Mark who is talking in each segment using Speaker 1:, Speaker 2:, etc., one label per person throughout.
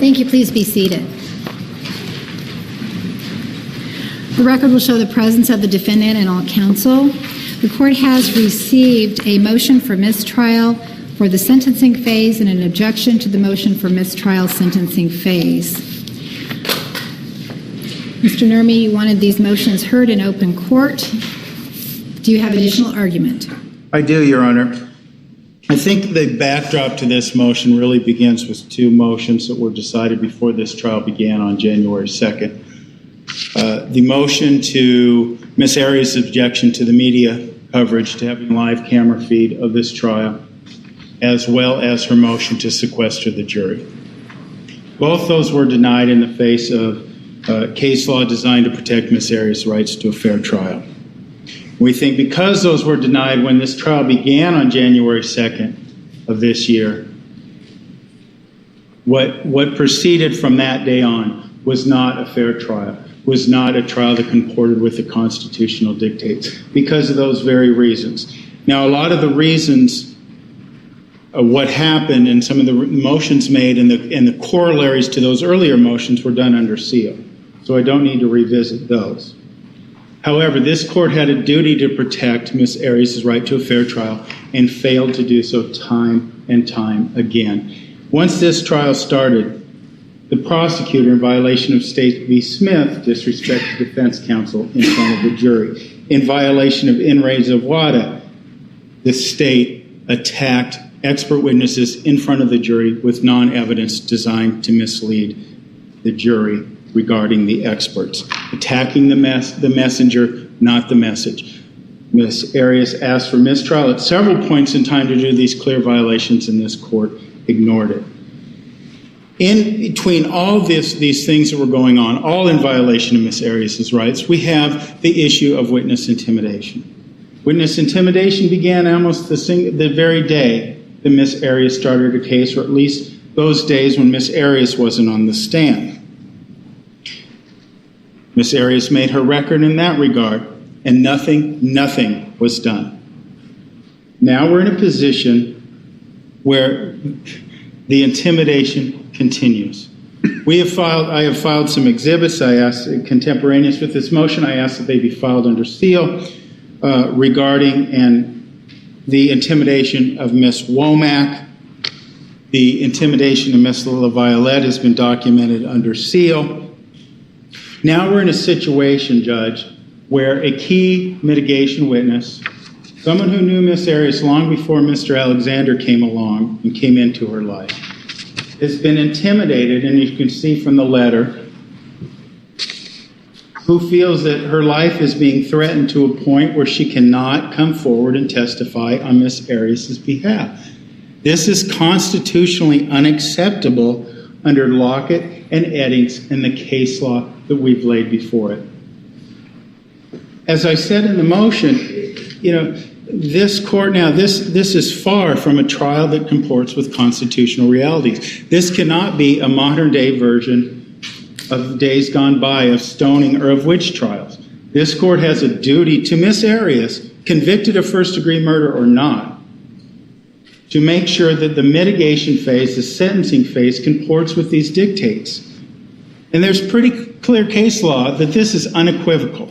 Speaker 1: Thank you. Please be seated. The record will show the presence of the defendant and all counsel. The court has received a motion for mistrial for the sentencing phase and an objection to the motion for mistrial sentencing phase. Mr. Nurmi, you wanted these motions heard in open court. Do you have additional argument?
Speaker 2: I do, Your Honor. I think the backdrop to this motion really begins with two motions that were decided before this trial began on January 2nd. The motion to Ms. Arias' objection to the media coverage to having live camera feed of this trial, as well as her motion to sequester the jury. Both those were denied in the face of case law designed to protect Ms. Arias' rights to a fair trial. We think because those were denied when this trial began on January 2nd of this year, what proceeded from that day on was not a fair trial, was not a trial that comported with the constitutional dictates because of those very reasons. Now, a lot of the reasons of what happened and some of the motions made and the corollaries to those earlier motions were done under seal, so I don't need to revisit those. However, this court had a duty to protect Ms. Arias' right to a fair trial and failed to do so time and time again. Once this trial started, the prosecutor, in violation of State v. Smith, disrespected defense counsel in front of the jury. In violation of In re Zawada, the state attacked expert witnesses in front of the jury with non-evidence designed to mislead the jury regarding the experts, attacking the messenger, not the message. Ms. Arias asked for mistrial at several points in time to do these clear violations, and this court ignored it. In between all these things that were going on, all in violation of Ms. Arias' rights, we have the issue of witness intimidation. Witness intimidation began almost the very day that Ms. Arias started her case, or at least those days when Ms. Arias wasn't on the stand. Ms. Arias made her record in that regard, and nothing was done. Now we're in a position where the intimidation continues. I have filed some exhibits. I asked, contemporaneous with this motion, I asked that they be filed under seal regarding the intimidation of Ms. Womack. The intimidation of Ms. LaViolette has been documented under seal. Now we're in a situation, Judge, where a key mitigation witness, someone who knew Ms. Arias long before Mr. Alexander came along and came into her life, has been intimidated, and you can see from the letter, who feels that her life is being threatened to a point where she cannot come forward and testify on Ms. Arias' behalf. This is constitutionally unacceptable under Lockett and Eddings and the case law that we've laid before it. As I said in the motion, this court now, this is far from a trial that comports with constitutional realities. This cannot be a modern day version of days gone by of stoning or of witch trials. This court has a duty to Ms. Arias, convicted of first-degree murder or not, to make sure that the mitigation phase, the sentencing phase, comports with these dictates. And there's pretty clear case law that this is unequivocal.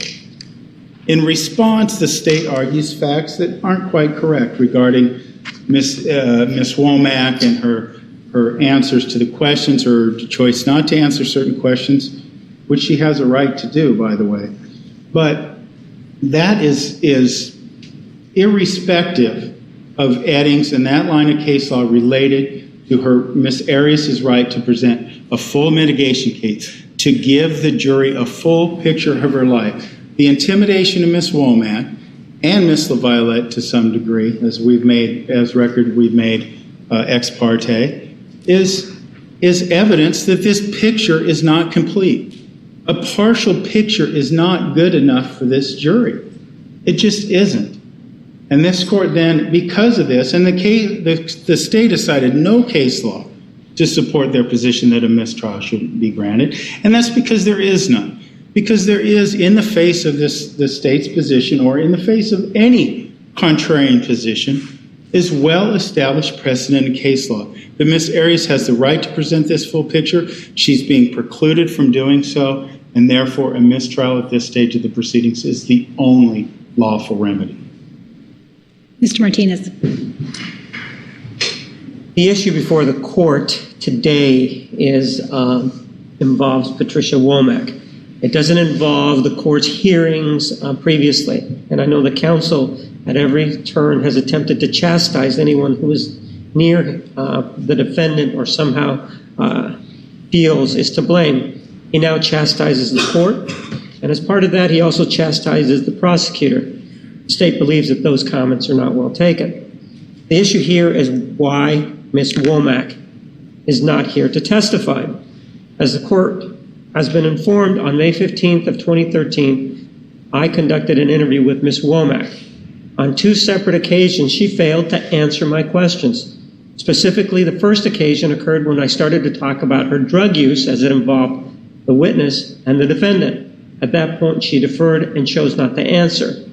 Speaker 2: In response, the state argues facts that aren't quite correct regarding Ms. Womack and her answers to the questions, her choice not to answer certain questions, which she has a right to do, by the way. But that is irrespective of Eddings and that line of case law related to Ms. Arias' right to present a full mitigation case, to give the jury a full picture of her life. The intimidation of Ms. Womack and Ms. LaViolette, to some degree, as we've made ex parte, is evidence that this picture is not complete. A partial picture is not good enough for this jury. It just isn't. And this court then, because of this, and the state decided no case law to support their position that a mistrial shouldn't be granted, and that's because there is none. Because there is, in the face of the state's position or in the face of any contrarian position, is well-established precedent in case law. But Ms. Arias has the right to present this full picture. She's being precluded from doing so, and therefore a mistrial at this stage of the proceedings is the only lawful remedy.
Speaker 1: Mr. Martinez.
Speaker 3: The issue before the court today involves Patricia Womack. It doesn't involve the court's hearings previously, and I know the counsel at every turn has attempted to chastise anyone who is near the defendant or somehow feels is to blame. He now chastises the court, and as part of that, he also chastises the prosecutor. The state believes that those comments are not well taken. The issue here is why Ms. Womack is not here to testify. As the court has been informed, on May 15th of 2013, I conducted an interview with Ms. Womack. On 2 separate occasions, she failed to answer my questions. Specifically, the first occasion occurred when I started to talk about her drug use as it involved the witness and the defendant. At that point, she deferred and chose not to answer.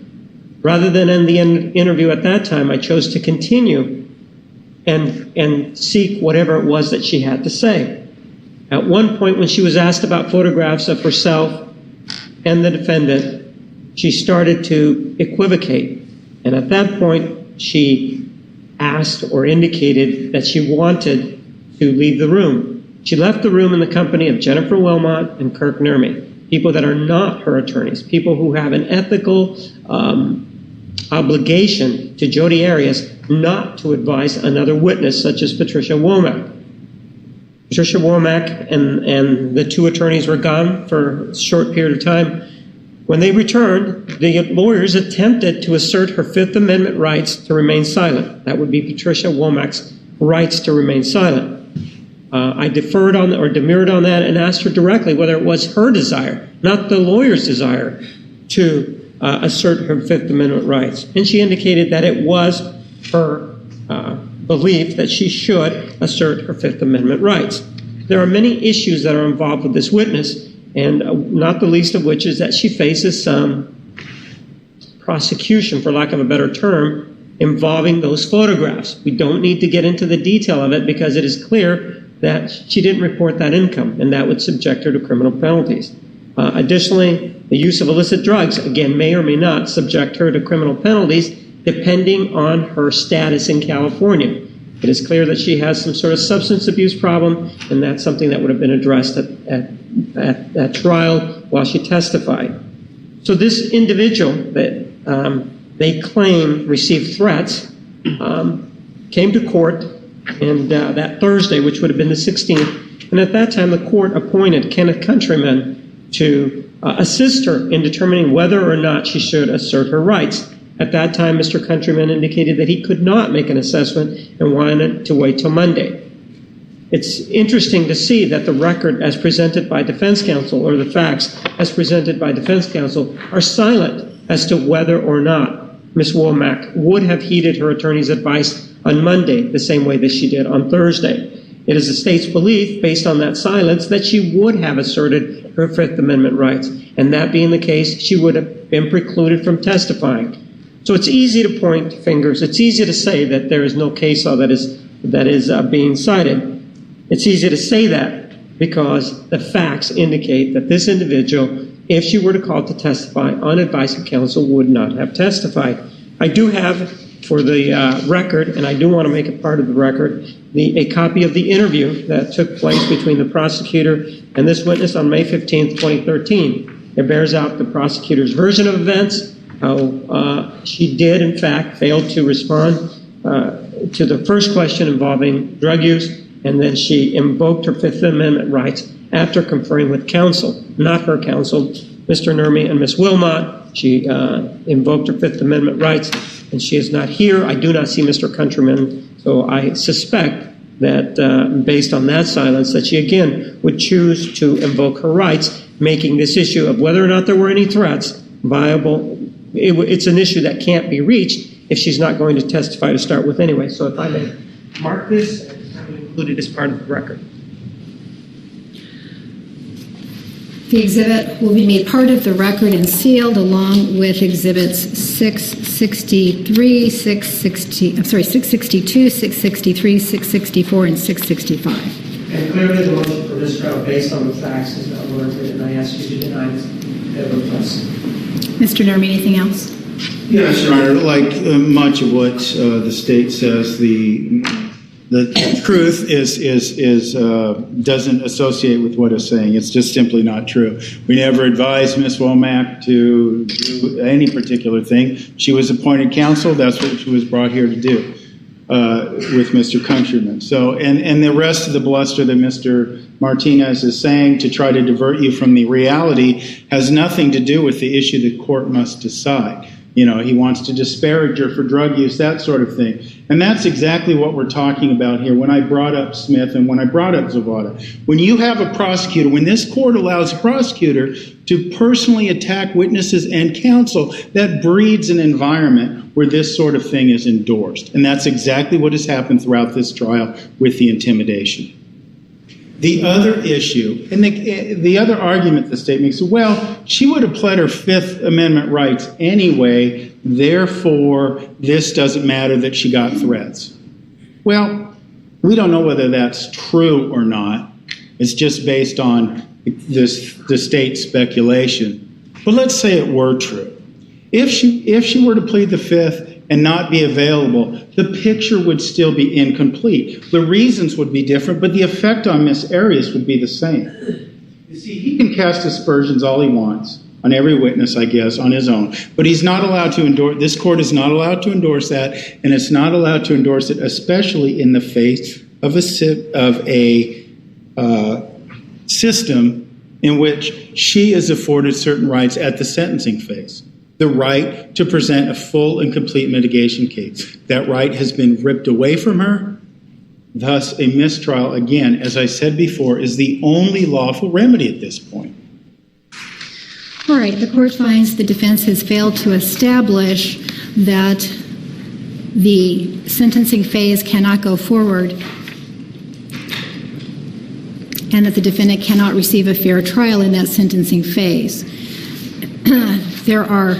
Speaker 3: Rather than end the interview at that time, I chose to continue and seek whatever it was that she had to say. At one point, when she was asked about photographs of herself and the defendant, she started to equivocate. And at that point, she asked or indicated that she wanted to leave the room. She left the room in the company of Jennifer Wilmot and Kirk Nurmi, people that are not her attorneys, people who have an ethical obligation to Jodi Arias not to advise another witness such as Patricia Womack. Patricia Womack and the 2 attorneys were gone for a short period of time. When they returned, the lawyers attempted to assert her Fifth Amendment rights to remain silent. That would be Patricia Womack's rights to remain silent. I deferred on or demurred on that and asked her directly whether it was her desire, not the lawyer's desire, to assert her Fifth Amendment rights. And she indicated that it was her belief that she should assert her Fifth Amendment rights. There are many issues that are involved with this witness, and not the least of which is that she faces some prosecution, for lack of a better term, involving those photographs. We don't need to get into the detail of it because it is clear that she didn't report that income, and that would subject her to criminal penalties. Additionally, the use of illicit drugs, again, may or may not subject her to criminal penalties depending on her status in California. It is clear that she has some sort of substance abuse problem, and that's something that would have been addressed at trial while she testified. So this individual that they claim received threats came to court and that Thursday, which would have been the 16th, and at that time the court appointed Kenneth Countryman to assist her in determining whether or not she should assert her rights. At that time, Mr. Countryman indicated that he could not make an assessment and wanted to wait till Monday. It's interesting to see that the record as presented by defense counsel, or the facts as presented by defense counsel, are silent as to whether or not Ms. Womack would have heeded her attorney's advice on Monday the same way that she did on Thursday. It is the state's belief, based on that silence, that she would have asserted her Fifth Amendment rights, and that being the case, she would have been precluded from testifying. So it's easy to point fingers. It's easy to say that there is no case law that is being cited. It's easy to say that because the facts indicate that this individual, if she were to call to testify on advice of counsel, would not have testified. I do have, for the record, and I do want to make it part of the record, a copy of the interview that took place between the prosecutor and this witness on May 15th, 2013. It bears out the prosecutor's version of events, how she did, in fact, fail to respond to the first question involving drug use, and then she invoked her Fifth Amendment rights after conferring with counsel, not her counsel, Mr. Nurmi and Ms. Wilmot. She invoked her Fifth Amendment rights, and she is not here. I do not see Mr. Countryman, so I suspect that based on that silence, that she again would choose to invoke her rights, making this issue of whether or not there were any threats viable. It's an issue that can't be reached if she's not going to testify to start with anyway. So if I may mark this and have it included as part of the record.
Speaker 1: The exhibit will be made part of the record and sealed along with exhibits 662, 663, 664, and 665.
Speaker 3: And clearly the motion for mistrial based on the facts is not warranted, and I ask you to deny this request.
Speaker 1: Mr. Nermi, anything else?
Speaker 2: Yes, Your Honor. Like much of what the state says, the truth doesn't associate with what it's saying. It's just simply not true. We never advised Ms. Womack to do any particular thing. She was appointed counsel. That's what she was brought here to do with Mr. Countryman. So, and the rest of the bluster that Mr. Martinez is saying to try to divert you from the reality has nothing to do with the issue the court must decide. You know, he wants to disparage her for drug use, that sort of thing. And that's exactly what we're talking about here when I brought up Smith and when I brought up Zavada. When you have a prosecutor, when this court allows a prosecutor to personally attack witnesses and counsel, that breeds an environment where this sort of thing is endorsed. And that's exactly what has happened throughout this trial with the intimidation. The other issue, and the other argument the state makes, well, she would have pled her Fifth Amendment rights anyway, therefore this doesn't matter that she got threats. Well, we don't know whether that's true or not. It's just based on the state's speculation. But let's say it were true. If she were to plead the Fifth and not be available, the picture would still be incomplete. The reasons would be different, but the effect on Ms. Arias would be the same. You see, he can cast aspersions all he wants on every witness, I guess, on his own, but he's not allowed to endorse, this court is not allowed to endorse that, and it's not allowed to endorse it, especially in the face of a system in which she is afforded certain rights at the sentencing phase. The right to present a full and complete mitigation case. That right has been ripped away from her. Thus, a mistrial, again, as I said before, is the only lawful remedy at this point.
Speaker 1: All right, the court finds the defense has failed to establish that the sentencing phase cannot go forward and that the defendant cannot receive a fair trial in that sentencing phase. There are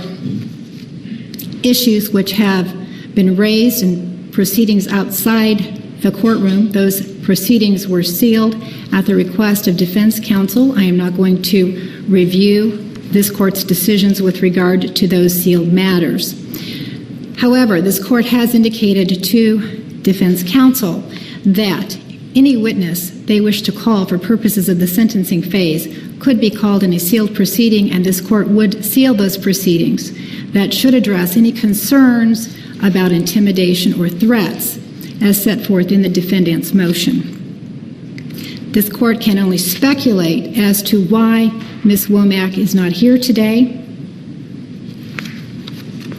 Speaker 1: issues which have been raised in proceedings outside the courtroom. Those proceedings were sealed at the request of defense counsel. I am not going to review this court's decisions with regard to those sealed matters. However, this court has indicated to defense counsel that any witness they wish to call for purposes of the sentencing phase could be called in a sealed proceeding, and this court would seal those proceedings that should address any concerns about intimidation or threats as set forth in the defendant's motion. This court can only speculate as to why Ms. Womack is not here today.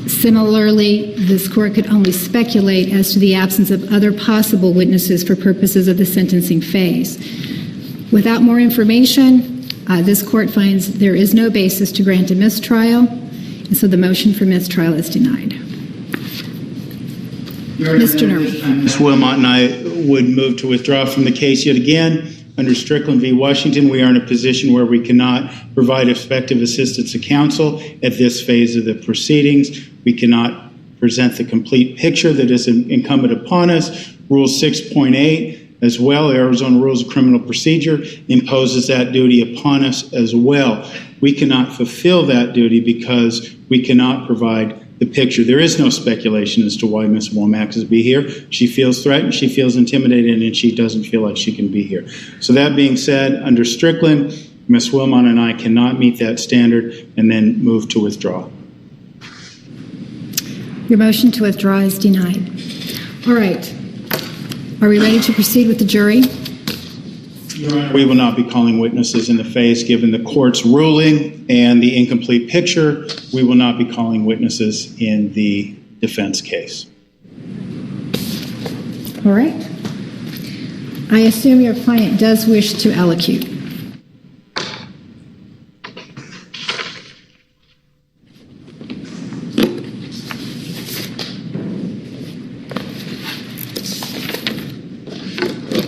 Speaker 1: Similarly, this court could only speculate as to the absence of other possible witnesses for purposes of the sentencing phase. Without more information, this court finds there is no basis to grant a mistrial, and so the motion for mistrial is denied. Mr. Nermi.
Speaker 2: Ms. Wilmot and I would move to withdraw from the case yet again. Under Strickland v. Washington, we are in a position where we cannot provide effective assistance to counsel at this phase of the proceedings. We cannot present the complete picture that is incumbent upon us. Rule 6.8 as well, Arizona Rules of Criminal Procedure, imposes that duty upon us as well. We cannot fulfill that duty because we cannot provide the picture. There is no speculation as to why Ms. Womack is be here. She feels threatened, she feels intimidated, and she doesn't feel like she can be here. So that being said, under Strickland, Ms. Wilmot and I cannot meet that standard and then move to withdraw.
Speaker 1: Your motion to withdraw is denied. All right. Are we ready to proceed with the jury?
Speaker 2: Your Honor, we will not be calling witnesses in the phase given the court's ruling and the incomplete picture. We will not be calling witnesses in the defense case.
Speaker 1: All right. I assume your client does wish to allocute.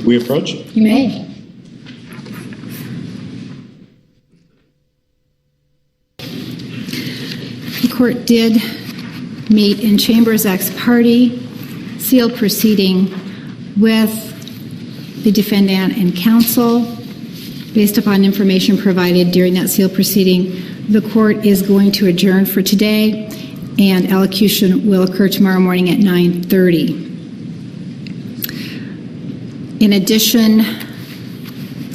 Speaker 2: We approach?
Speaker 1: You may. court did meet in chambers ex parte, sealed proceeding with the defendant and counsel. Based upon information provided during that sealed proceeding, the court is going to adjourn for today, and elocution will occur tomorrow morning at 9:30. In addition,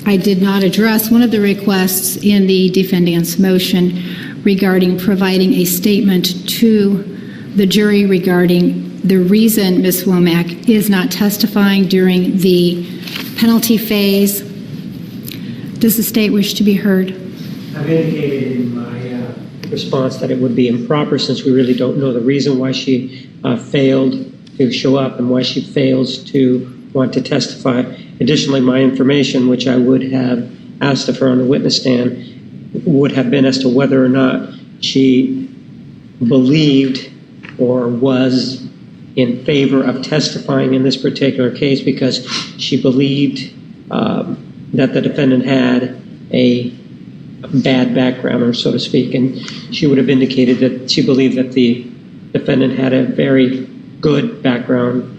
Speaker 1: I did not address one of the requests in the defendant's motion regarding providing a statement to the jury regarding the reason Ms. Womack is not testifying during the penalty phase. Does the state wish to be heard?
Speaker 3: I've indicated in my response that it would be improper since we really don't know the reason why she failed to show up and why she fails to want to testify. Additionally, my information, which I would have asked of her on the witness stand, would have been as to whether or not she believed or was in favor of testifying in this particular case, because she believed that the defendant had a bad background, or so to speak, and she would have indicated that she believed that the defendant had a very good background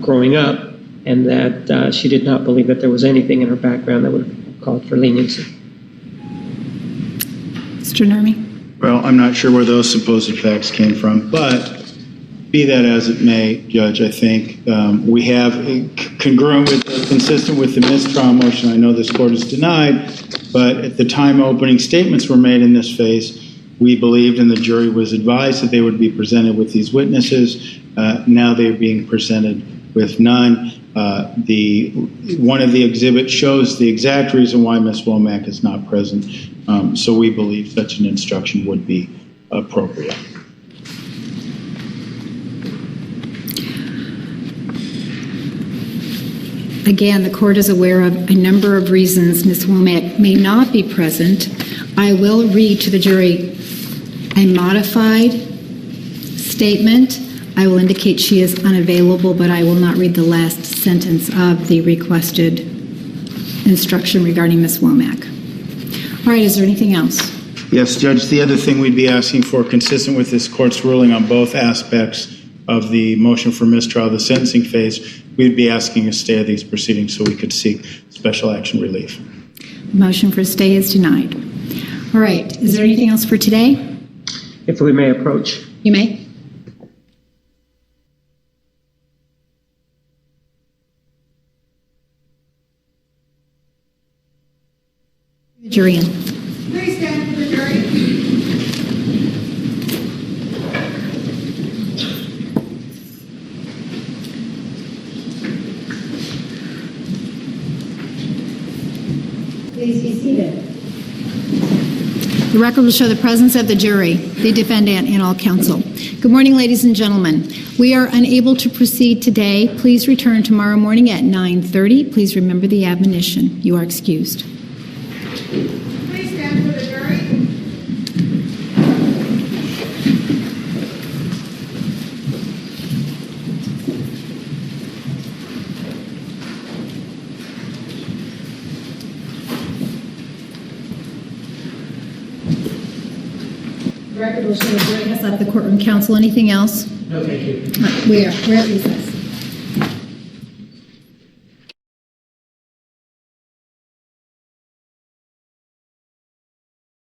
Speaker 3: growing up, and that she did not believe that there was anything in her background that would have called for leniency.
Speaker 1: Mr. Nurmi?
Speaker 2: Well, I'm not sure where those supposed facts came from, but be that as it may, Judge, I think we have consistent with the mistrial motion. I know this court has denied, but at the time opening statements were made in this phase, we believed and the jury was advised that they would be presented with these witnesses. Now they're being presented with none. One of the exhibits shows the exact reason why Ms. Womack is not present, so we believe such an instruction would be appropriate.
Speaker 1: Again, the court is aware of a number of reasons Ms. Womack may not be present. I will read to the jury a modified statement. I will indicate she is unavailable, but I will not read the last sentence of the requested instruction regarding Ms. Womack. All right, is there anything else?
Speaker 2: Yes, Judge, the other thing we'd be asking for, consistent with this court's ruling on both aspects of the motion for mistrial, the sentencing phase, we'd be asking a stay of these proceedings so we could seek special action relief.
Speaker 1: Motion for stay is denied. All right, is there anything else for today?
Speaker 3: If we may approach.
Speaker 1: You may. The jury in.
Speaker 4: Please stand for the jury.
Speaker 1: Please be seated. The record will show the presence of the jury, the defendant, and all counsel. Good morning, ladies and gentlemen. We are unable to proceed today. Please return tomorrow morning at 9:30. Please remember the admonition. You are excused.
Speaker 4: Please stand for the jury.
Speaker 1: The record will show the jury has left the courtroom. Counsel, anything else?
Speaker 3: No, thank you.
Speaker 1: We're at recess.